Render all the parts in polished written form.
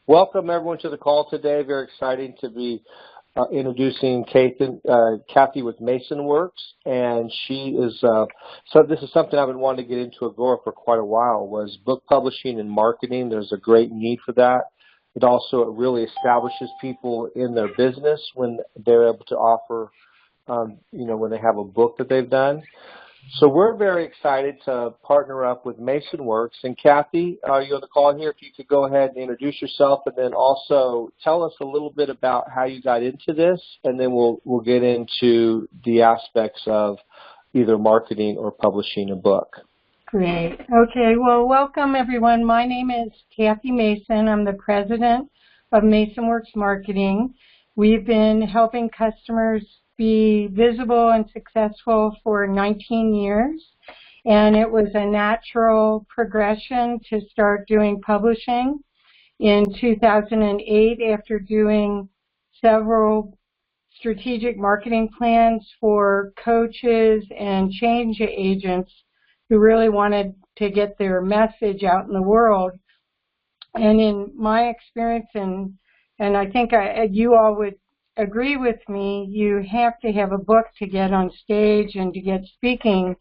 Welcome everyone to the call today. Very exciting to be introducing Kathy with Mason Works, and she is. So this is something I've been wanting to get into Agora for quite a while. Was book publishing and marketing. There's a great need for that. It also really establishes people in their business when they're able to offer, when they have a book that they've done. So we're very excited to partner up with Mason Works. And Kathy, are you on the call here? If you could go ahead and introduce yourself, and then also tell us a little bit about how you got into this, and then we'll get into the aspects of either marketing or publishing a book. Great. Okay. Well, welcome everyone. My name is Kathy Mason. I'm the president of Mason Works Marketing. We've been helping customers be visible and successful for 19 years, and it was a natural progression to start doing publishing in 2008 after doing several strategic marketing plans for coaches and change agents who really wanted to get their message out in the world. And in my experience, and I think you all would agree with me, you have to have a book to get on stage and to get speaking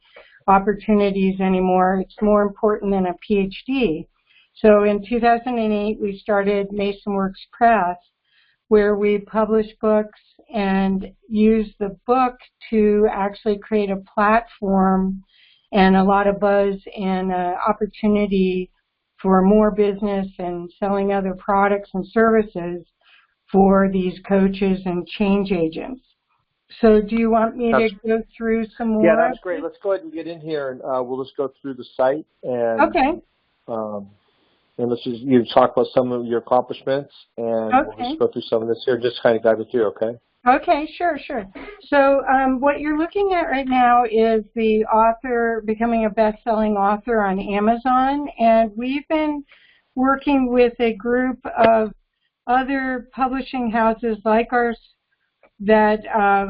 opportunities anymore. It's more important than a PhD. So in 2008, we started Mason Works Press, where we publish books and use the book to actually create a platform and a lot of buzz and opportunity for more business and selling other products and services for these coaches and change agents. So do you want me to go through some more? Yeah, that's great. Let's go ahead and get in here, and we'll just go through the site. And, okay. And let's just talk about some of your accomplishments, and we'll just go through some of this here, just kind of guide me through, okay? Okay, sure. So what you're looking at right now is the author becoming a best-selling author on Amazon, and we've been working with a group of other publishing houses like ours that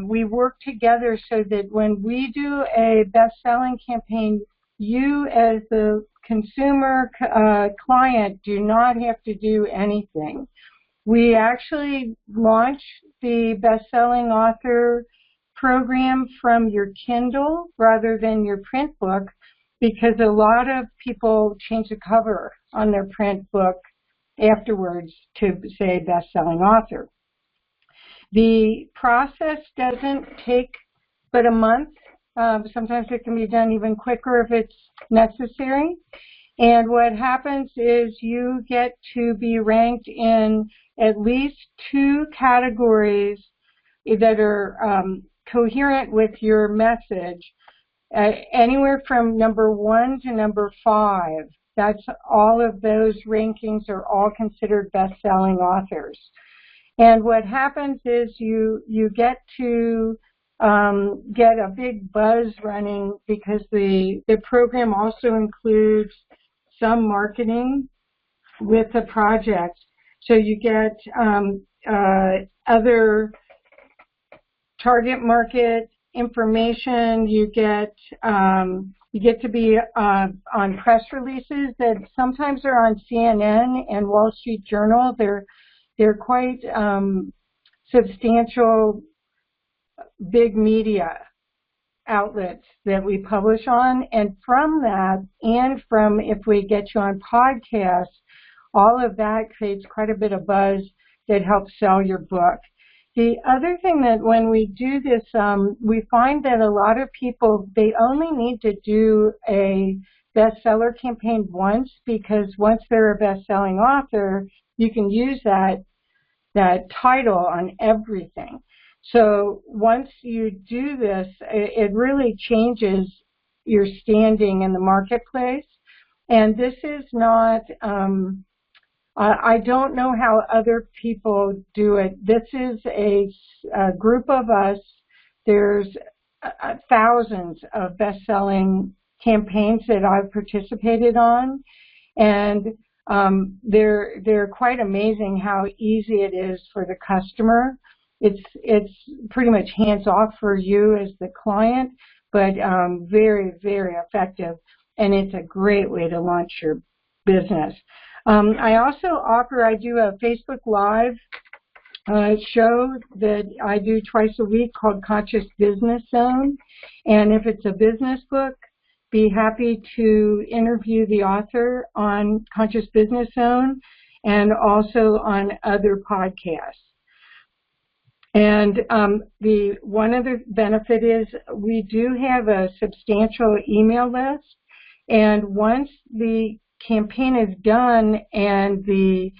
we work together so that when we do a best-selling campaign, you as the consumer client do not have to do anything. We actually launch the best-selling author program from your Kindle rather than your print book, because a lot of people change the cover on their print book afterwards to say best-selling author. The process doesn't take but a month. Sometimes it can be done even quicker if it's necessary. And what happens is you get to be ranked in at least 2 categories that are coherent with your message, anywhere from number 1 to number 5. That's all of those rankings are all considered best-selling authors. And what happens is you get to get a big buzz running, because the program also includes some marketing with the project. So you get other target market information. You get to be on press releases that sometimes are on CNN and Wall Street Journal. They're quite substantial, big media outlets that we publish on. And from that, and from if we get you on podcasts, all of that creates quite a bit of buzz that helps sell your book. The other thing that when we do this, we find that a lot of people, they only need to do a bestseller campaign once, because once they're a best-selling author, you can use that title on everything. So once you do this, it really changes your standing in the marketplace. And this is not, I don't know how other people do it. This is a group of us. There's thousands of best-selling campaigns that I've participated on, and they're quite amazing how easy it is for the customer. It's pretty much hands-off for you as the client, but very, very effective, and it's a great way to launch your business. I also offer, I do a Facebook Live show that I do twice a week called Conscious Business Zone. And if it's a business book, be happy to interview the author on Conscious Business Zone and also on other podcasts. And the one other benefit is we do have a substantial email list. And once the campaign is done and the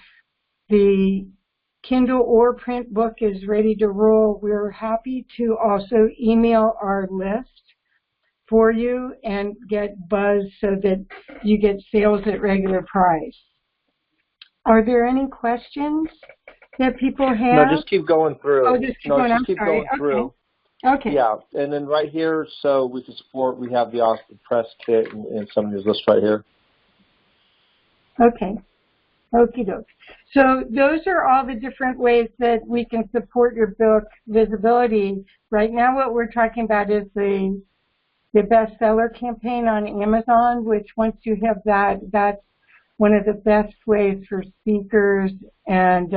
Kindle or print book is ready to roll, we're happy to also email our list for you and get buzz so that you get sales at regular price. Are there any questions that people have? No, just keep going through. Oh, just keep going. I'm sorry. Going through. Okay. Yeah, and then right here, so we can support, we have the author press kit and some of these lists right here. Okay. Okie doke. So those are all the different ways that we can support your book visibility. Right now what we're talking about is the bestseller campaign on Amazon, which once you have that, that's one of the best ways for speakers and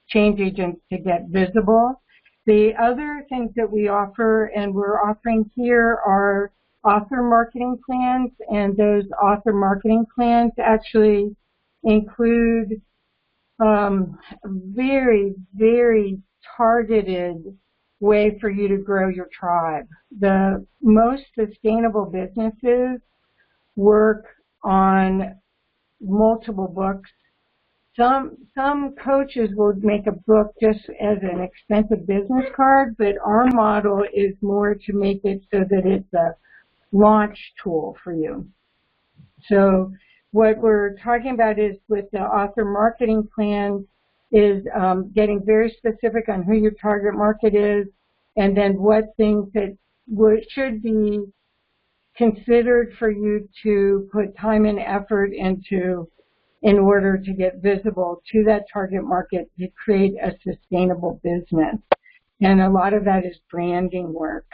change agents to get visible. The other things that we offer and we're offering here are author marketing plans, and those author marketing plans actually include very, very targeted way for you to grow your tribe. The most sustainable businesses work on multiple books. Some coaches will make a book just as an expensive business card, but our model is more to make it so that it's a launch tool for you. So what we're talking about is with the author marketing plan is getting very specific on who your target market is and then what things that should be considered for you to put time and effort into in order to get visible to that target market to create a sustainable business. And a lot of that is branding work.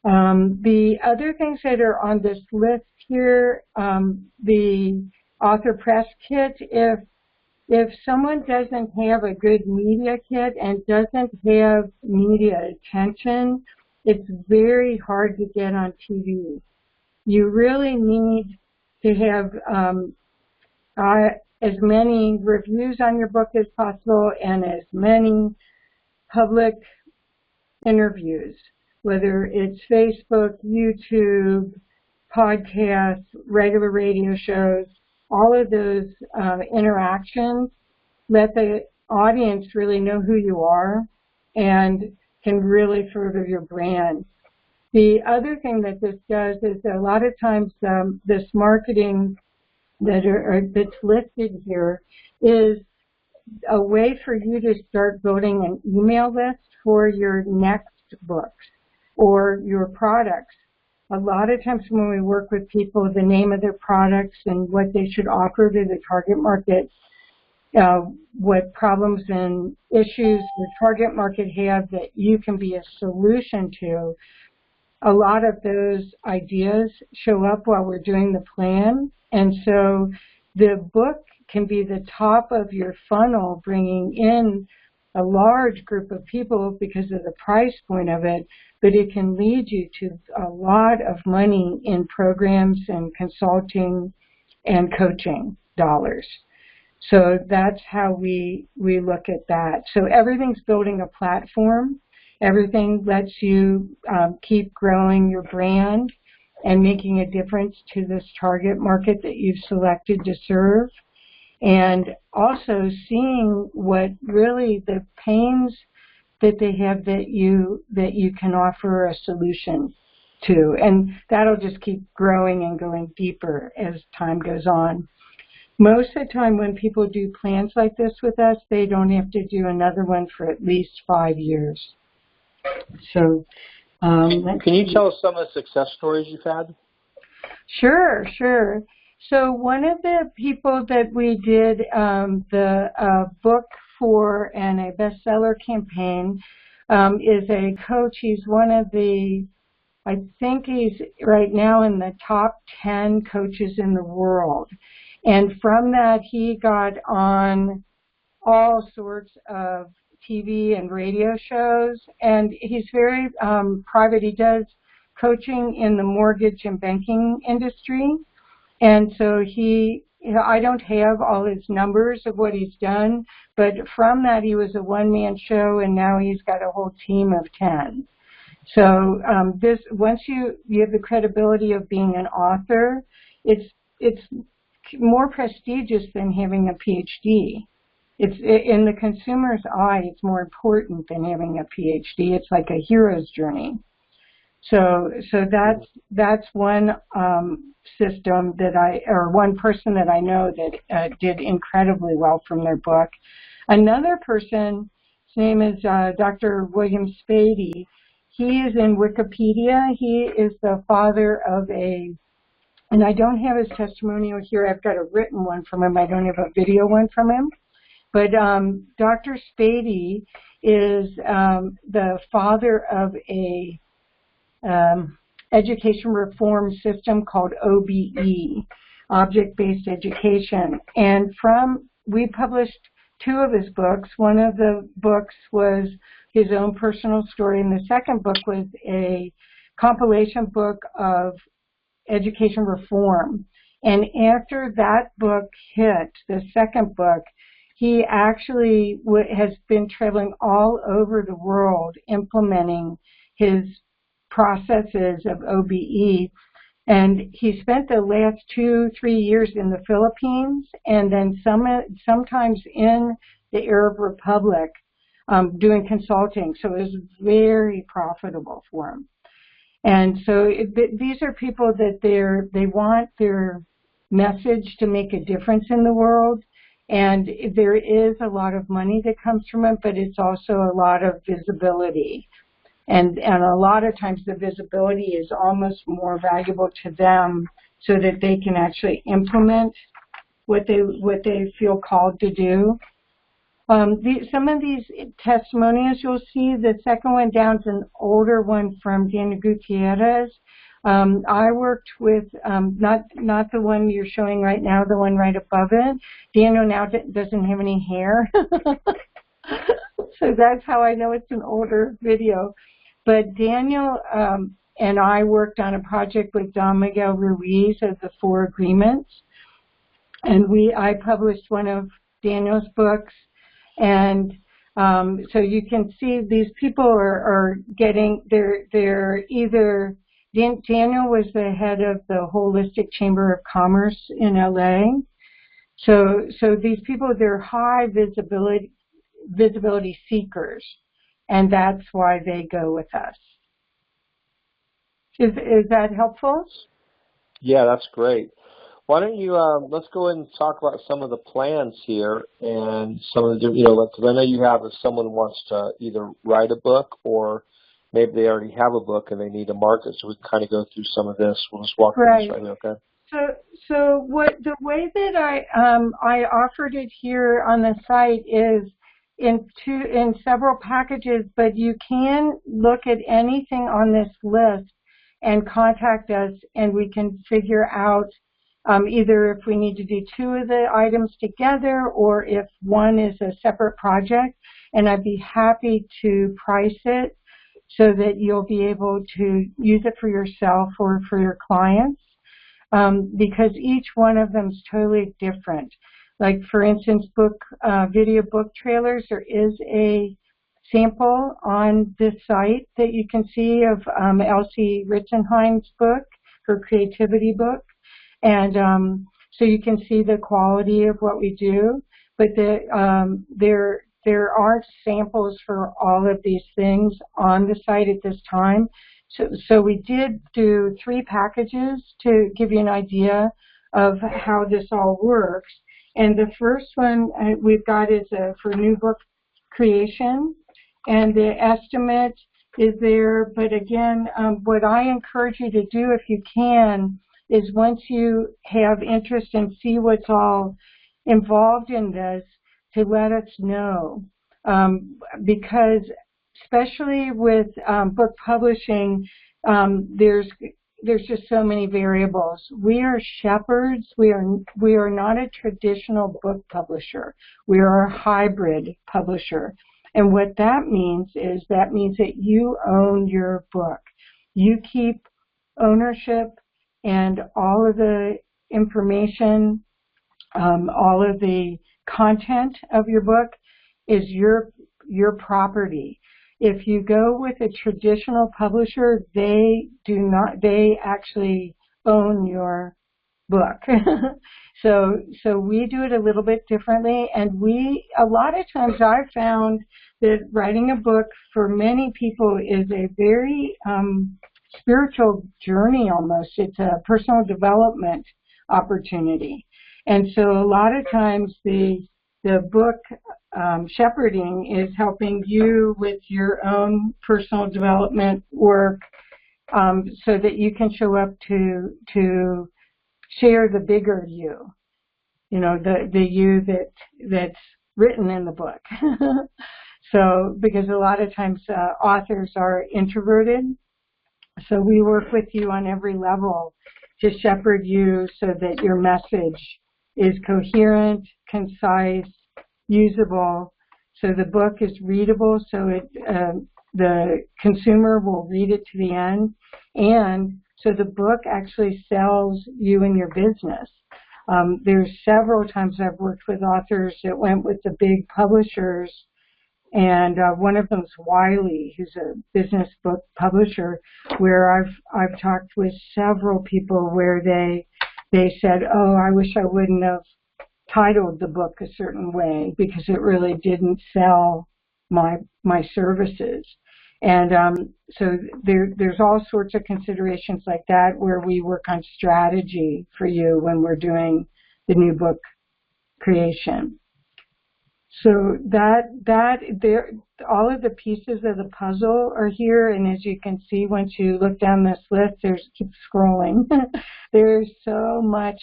The other things that are on this list here, the author press kit, if someone doesn't have a good media kit and doesn't have media attention, it's very hard to get on TV. You really need to have as many reviews on your book as possible and as many public interviews, whether it's Facebook, YouTube, podcasts, regular radio shows, all of those interactions let the audience really know who you are and can really further your brand. The other thing that this does is a lot of times this marketing that's listed here is a way for you to start building an email list for your next books or your products. A lot of times when we work with people, the name of their products and what they should offer to the target market, what problems and issues the target market have that you can be a solution to, a lot of those ideas show up while we're doing the plan. And so the book can be the top of your funnel, bringing in a large group of people because of the price point of it, but it can lead you to a lot of money in programs and consulting and coaching dollars. So that's how we look at that. So everything's building a platform. Everything lets you keep growing your brand and making a difference to this target market that you've selected to serve. And also seeing what really the pains that they have that you can offer a solution to. And that'll just keep growing and going deeper as time goes on. Most of the time when people do plans like this with us, they don't have to do another one for at least 5 years. So, can you tell us some of the success stories you've had? Sure, sure. So one of the people that we did the book for and a bestseller campaign is a coach. He's one of the, I think he's right now in the top 10 coaches in the world. And from that, he got on all sorts of TV and radio shows, and he's very private. He does coaching in the mortgage and banking industry, and so I don't have all his numbers of what he's done, but from that he was a one-man show, and now he's got a whole team of 10. So once you have the credibility of being an author, it's more prestigious than having a PhD. It's in the consumer's eye, it's more important than having a PhD. It's like a hero's journey. So that's one system or one person that I know that did incredibly well from their book. Another person, his name is Dr. William Spady. He is in Wikipedia. He is the father of and I don't have his testimonial here. I've got a written one from him. I don't have a video one from him. But Dr. Spady is the father of a education reform system called OBE, Object-Based Education. And we published 2 of his books. One of the books was his own personal story, and the second book was a compilation book of education reform. And after that book hit, the second book, he actually has been traveling all over the world implementing his processes of OBE. And he spent the last 2-3 years in the Philippines, and then sometimes in the Arab Republic doing consulting. So it was very profitable for him. And so these are people that they want their message to make a difference in the world. And there is a lot of money that comes from it, but it's also a lot of visibility. And a lot of times the visibility is almost more valuable to them so that they can actually implement what they feel called to do. Some of these testimonials you'll see, the second one down is an older one from Daniel Gutierrez. I worked with, not the one you're showing right now, the one right above it. Daniel now doesn't have any hair. So that's how I know it's an older video. But Daniel and I worked on a project with Don Miguel Ruiz of the 4 Agreements. And I published one of Daniel's books. And so you can see these people are getting, they're either, Daniel was the head of the Holistic Chamber of Commerce in LA. So these people, they're high visibility seekers, and that's why they go with us. Is that helpful? Yeah, that's great. Why don't you, let's go ahead and talk about some of the plans here and some of the, because I know you have, if someone wants to either write a book or maybe they already have a book and they need to market, so we can kind of go through some of this. We'll just walk through this right here, okay? So the way that I offered it here on the site is in several packages, but you can look at anything on this list and contact us, and we can figure out either if we need to do 2 of the items together or if one is a separate project, and I'd be happy to price it so that you'll be able to use it for yourself or for your clients, because each one of them is totally different. Like, for instance, video book trailers, there is a sample on this site that you can see of Elsie Ritzenheim's book, her creativity book. And so you can see the quality of what we do, but there aren't samples for all of these things on the site at this time. So we did do 3 packages to give you an idea of how this all works. And the first one we've got is for new book creation, and the estimate is there. But again, what I encourage you to do, if you can, is once you have interest and see what's all involved in this, to let us know. Because especially with book publishing, there's there's just so many variables. We are shepherds. We are not a traditional book publisher. We are a hybrid publisher. And what that means is that you own your book. You keep ownership, and all of the information, all of the content of your book is your property. If you go with a traditional publisher, they actually own your book. So we do it a little bit differently, and a lot of times I've found that writing a book for many people is a very spiritual journey almost. It's a personal development opportunity. And so a lot of times the book shepherding is helping you with your own personal development work, so that you can show up to share the bigger you, the you that's written in the book. So because a lot of times authors are introverted, so we work with you on every level to shepherd you so that your message is coherent, concise, usable, so the book is readable, so the consumer will read it to the end, and so the book actually sells you and your business. There's several times I've worked with authors that went with the big publishers, and one of them is Wiley, who's a business book publisher, where I've talked with several people where they said, oh, I wish I wouldn't have titled the book a certain way because it really didn't sell my services. And so there's all sorts of considerations like that where we work on strategy for you when we're doing the new book creation. So all of the pieces of the puzzle are here, and as you can see, once you look down this list, keep scrolling. There's so much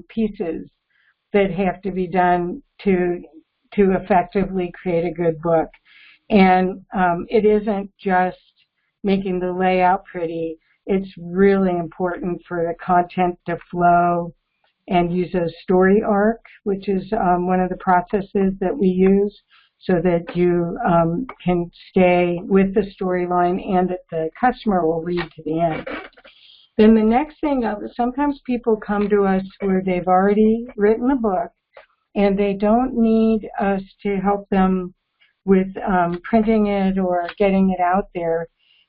pieces that have to be done to effectively create a good book. And it isn't just making the layout pretty. It's really important for the content to flow and use a story arc, which is one of the processes that we use so that you can stay with the storyline and that the customer will read to the end. Then the next thing, sometimes people come to us where they've already written a book and they don't need us to help them with printing it or getting it out there,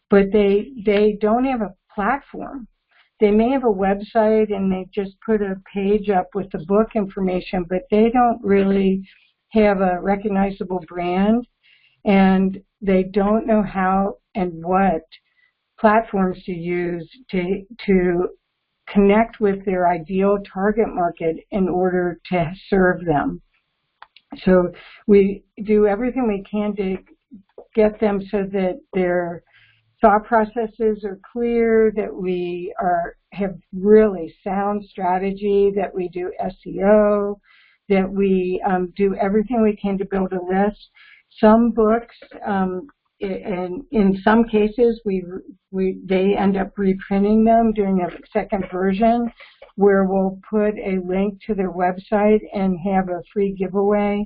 but they don't have a platform. They may have a website and they just put a page up with the book information, but they don't really have a recognizable brand, and they don't know how and what platforms to use to connect with their ideal target market in order to serve them. So we do everything we can to get them so that their thought processes are clear, that we have really sound strategy, that we do SEO, that we do everything we can to build a list. Some books, and in some cases, they end up reprinting them, doing a second version, where we'll put a link to their website and have a free giveaway,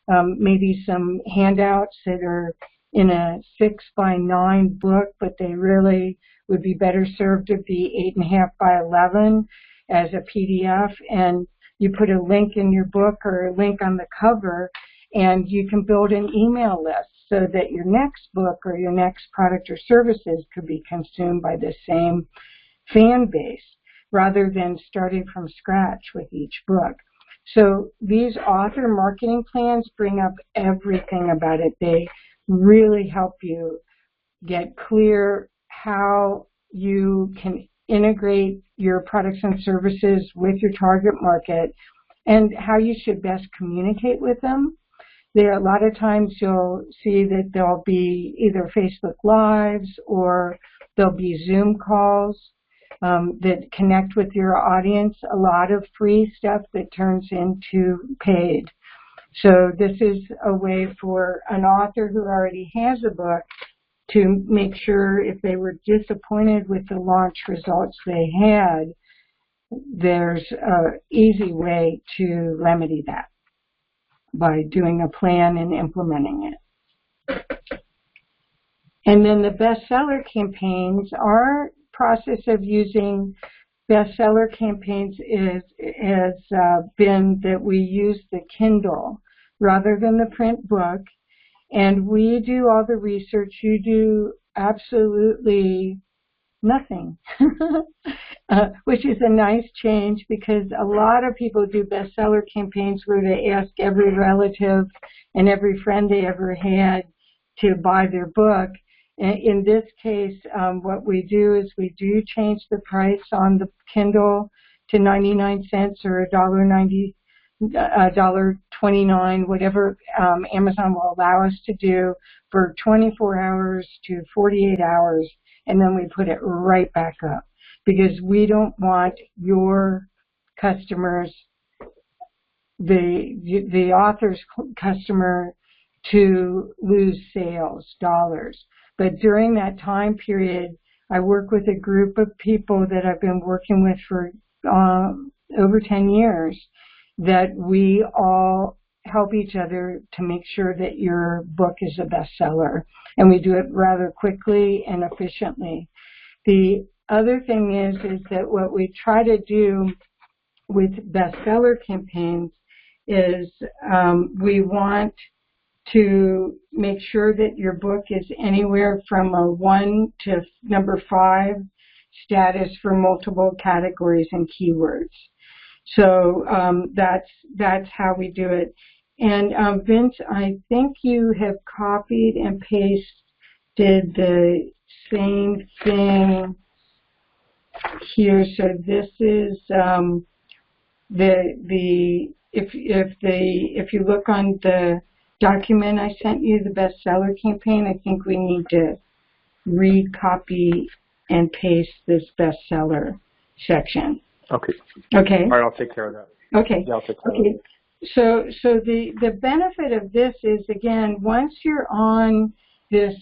maybe some handouts that are in a 6x9 book, but they really would be better served to be 8.5x11 as a PDF, and you put a link in your book or a link on the cover, and you can build an email list so that your next book or your next product or services could be consumed by the same fan base rather than starting from scratch with each book. So these author marketing plans bring up everything about it. They really help you get clear how you can integrate your products and services with your target market and how you should best communicate with them. There, a lot of times you'll see that there'll be either Facebook Lives or there'll be Zoom calls that connect with your audience, a lot of free stuff that turns into paid. So this is a way for an author who already has a book to make sure if they were disappointed with the launch results they had, there's an easy way to remedy that by doing a plan and implementing it. And then the bestseller campaigns, our process of using bestseller campaigns has been that we use the Kindle rather than the print book, and we do all the research. You do absolutely nothing, which is a nice change, because a lot of people do bestseller campaigns where they ask every relative and every friend they ever had to buy their book. In this case, what we do is we do change the price on the Kindle to 99 cents or $1.90, $1.29, whatever Amazon will allow us to do for 24 hours to 48 hours, and then we put it right back up, because we don't want your customers, the author's customer, to lose sales dollars. But during that time period, I work with a group of people that I've been working with for over 10 years, that we all help each other to make sure that your book is a bestseller. And we do it rather quickly and efficiently. The other thing is that what we try to do with bestseller campaigns is we want to make sure that your book is anywhere from a 1 to number 5 status for multiple categories and keywords. So that's how we do it. And Vince, I think you have copied and pasted the same thing here. So this is if you look on the document I sent you, the bestseller campaign, I think we need to recopy and paste this bestseller section. Okay. Okay. All right, I'll take care of that. Okay. Yeah, I'll take care of Okay. So the benefit of this is, again, once you're on this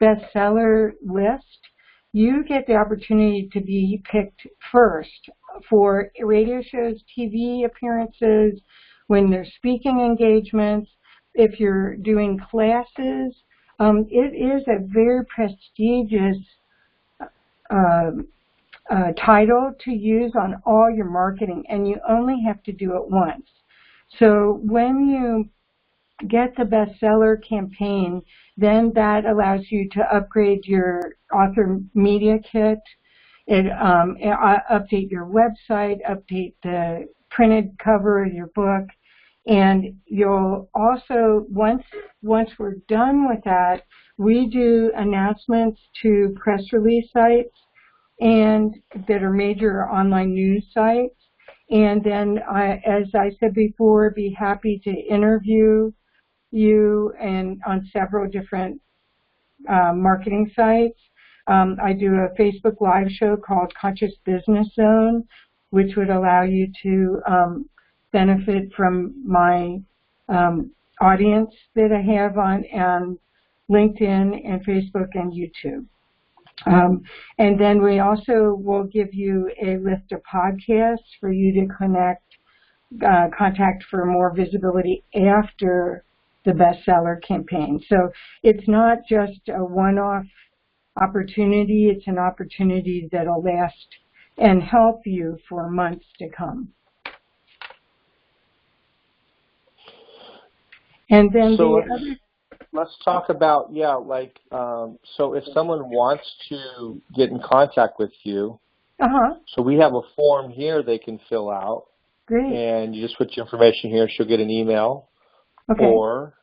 bestseller list, you get the opportunity to be picked first for radio shows, TV appearances, when there's speaking engagements. If you're doing classes, it is a very prestigious title to use on all your marketing, and you only have to do it once. So when you get the bestseller campaign, then that allows you to upgrade your author media kit, update your website, update the printed cover of your book. And you'll also, once we're done with that, we do announcements to press release sites and that are major online news sites. And then, as I said before, be happy to interview you and on several different marketing sites. I do a Facebook Live show called Conscious Business Zone, which would allow you to benefit from my audience that I have on LinkedIn and Facebook and YouTube. And then we also will give you a list of podcasts for you to contact for more visibility after the bestseller campaign. So it's not just a one-off opportunity, it's an opportunity that'll last and help you for months to come. And then let's talk about, so if someone wants to get in contact with you, so we have a form here they can fill out. Great. And you just put your information here, she'll get an email. Okay. Or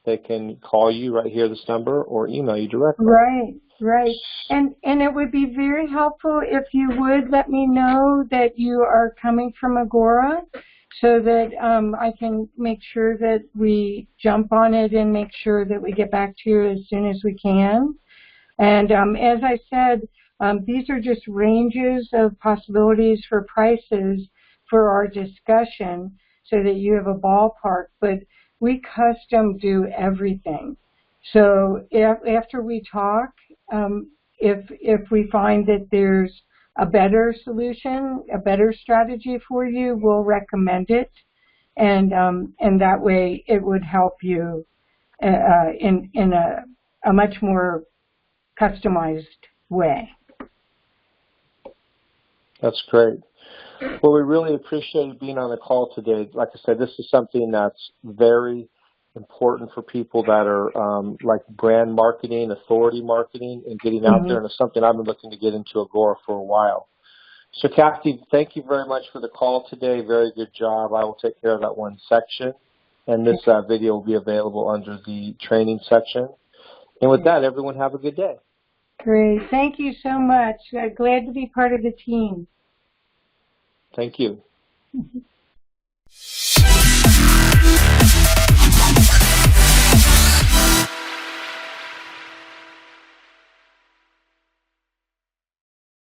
they can call you right here, this number, or email you directly. Right. And it would be very helpful if you would let me know that you are coming from Agora, so that I can make sure that we jump on it and make sure that we get back to you as soon as we can. And as I said, these are just ranges of possibilities for prices for our discussion so that you have a ballpark. But we custom do everything. So after we talk, if we find that there's a better solution, a better strategy for you, we'll recommend it, and that way it would help you in a much more customized way. That's great. Well, we really appreciate you being on the call today. Like I said, this is something that's very important for people that are like brand marketing, authority marketing, and getting out there, and it's something I've been looking to get into Agora for a while. So, Kathy, thank you very much for the call today. Very good job. I will take care of that one section, and this video will be available under the training section. And with that, everyone have a good day. Great. Thank you so much. I'm glad to be part of the team. Thank you.